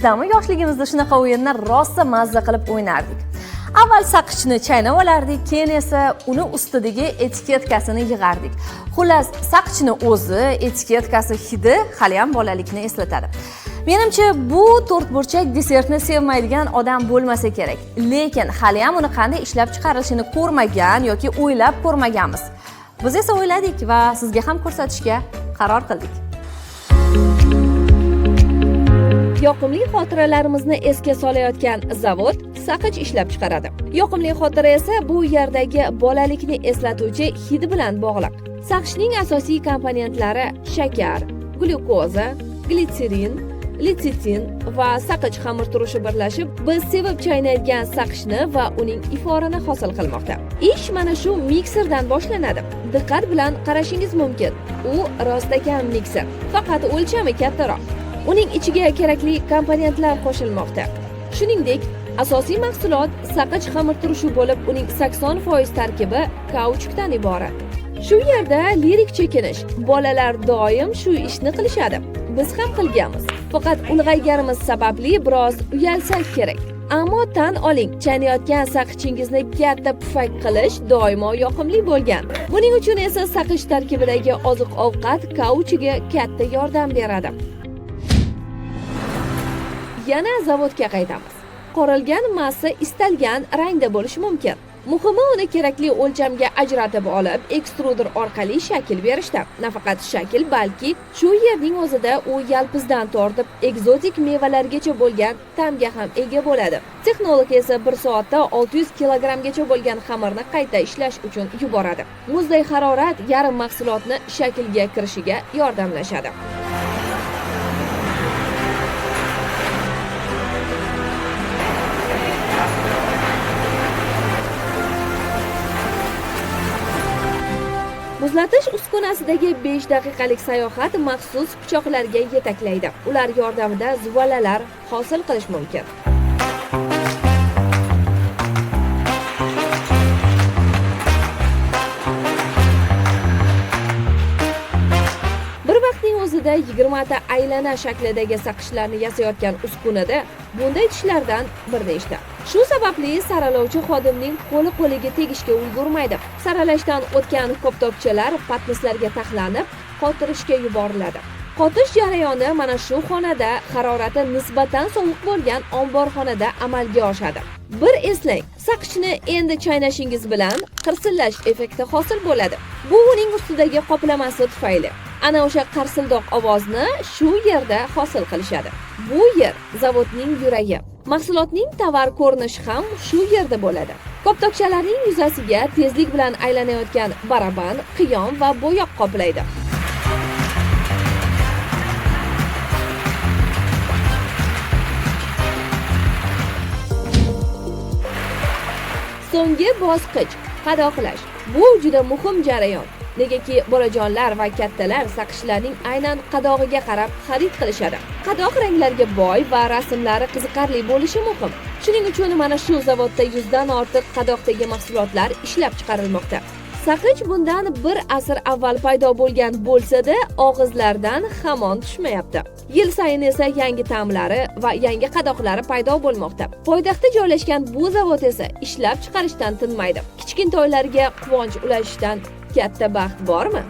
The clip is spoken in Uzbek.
Esingizdami, yoshligimizda shunaqa o'yinlar rosa mazza qilib o'ynardik. Avval saqichni chaynab olardik, keyin esa uni ustidagi etiketkasini yig'ardik. Xullas, saqichni o'zi, etiketkasi hidi hali ham bolalikni eslatadi. Menimcha, bu to'rtburchak desertni sevmaydigan odam bo'lmasa kerak. Lekin hali ham uni qanday ishlab chiqarilishini ko'rmagan yoki o'ylab ko'rmaganmiz. Biz esa o'yladik va sizga ham ko'rsatishga qaror qildik. Yoqimli xotiralarimizni esga solayotgan zavod saqich ishlab chiqaradi. Yoqimli xotira esa bu yerdagi bolalikni eslatuvchi hidi bilan bog'liq. Saqichning asosiy komponentlari shakar, glyukoza, glitserin, litsitin va saqich xamirturushi birlashib, biz sevib chaynaydigan saqichni va uning iforini hosil qilmoqda. Ish mana shu mikserdan boshlanadi. Diqqat bilan qarashingiz mumkin. U rostakam mikser, faqat o'lchami kattaroq. Uning ichiga kerakli komponentlar qo'shilmoqda. Shuningdek, asosiy mahsulot saqich xamirturushi bo'lib, uning 80% tarkibi kauchukdan iborat. Shu yerda lirik chekinish. Bolalar doim shu ishni qilishadi. Biz ham qilganmiz. Faqat ulg'ayganimiz sababli biroz uyalsak kerak. Ammo tan oling, chaynayotgan saqichingizni katta pufak qilish doimo yoqimli bo'lgan. Buning uchun esa saqich tarkibidagi oziq-ovqat kauchuga katta yordam beradi. Yana zavodga qaytamiz. Qorilgan massa istalgan rangda bo'lishi mumkin. Muhimi uni kerakli o'lchamga ajratib olib, ekstruder orqali shakl berishda. Nafaqat shakl, balki shu yerning o'zida u yalpizdan tortib ekzotik mevalargacha bo'lgan ta'mga ham ega bo'ladi. Texnolog esa 1 soatda 600 kilogrammgacha bo'lgan xamirni qayta ishlash uchun yuboradi. Muzday harorat yarim mahsulotni shaklga kirishiga yordamlashadi. Muzlatish uskunasidagi 5 daqiqalik sayohat maxsus pichoqlarga yetaklaydi. Ular yordamida zuvalalar hosil qilish mumkin. Bir vaqtning o'zida 20 ta aylana shaklidagi saqichlarni yasayotgan uskunada bunday tishlardan bir nechta. Shu sababli saralovchi xodimning qo'liga tegishga ulgurmaydi. Saralashdan o'tgan koptokchalar patnislarga taxlanib, qotirishga yuboriladi. Qotish jarayoni mana shu xonada harorati nisbatan sovuq bo'lgan omborxonada amalga oshadi. Bir eslang, saqichni endi chaynashingiz bilan qirsillash effekti hosil bo'ladi. Bu uning ustidagi qoplamasi tufayli. Ana o'sha qarsildoq ovozni shu yerda hosil qilishadi. Bu yer zavodning yuragi. Mahsulotning tovar ko'rinishi ham shu yerda bo'ladi. Koptokchalarning yuzasiga tezlik bilan aylanayotgan baraban, qiyom va bo'yoq qoplaydi. So'nggi bosqich qadoqlash. Bu juda muhim jarayon. Negaki bolajonlar va kattalar saqichlarning aynan qadog'iga qarab xarid qilishadi. Qadoq ranglarga boy va rasmlari qiziqarli bo'lishi muhim. Shuning uchun mana shu zavodda 100 dan ortiq qadoqdagi mahsulotlar ishlab chiqarilmoqda. Saqich bundan bir asr avval paydo bo'lgan bo'lsa-da, og'izlardan hamon tushmayapti. Yil sayin esa yangi ta'mlari va yangi qadoqlari paydo bo'lmoqda. Poytaxtda joylashgan bu zavod esa ishlab chiqarishdan tinmaydi. Kichkintoylarga quvonch ulashishdan katta baxt bormi?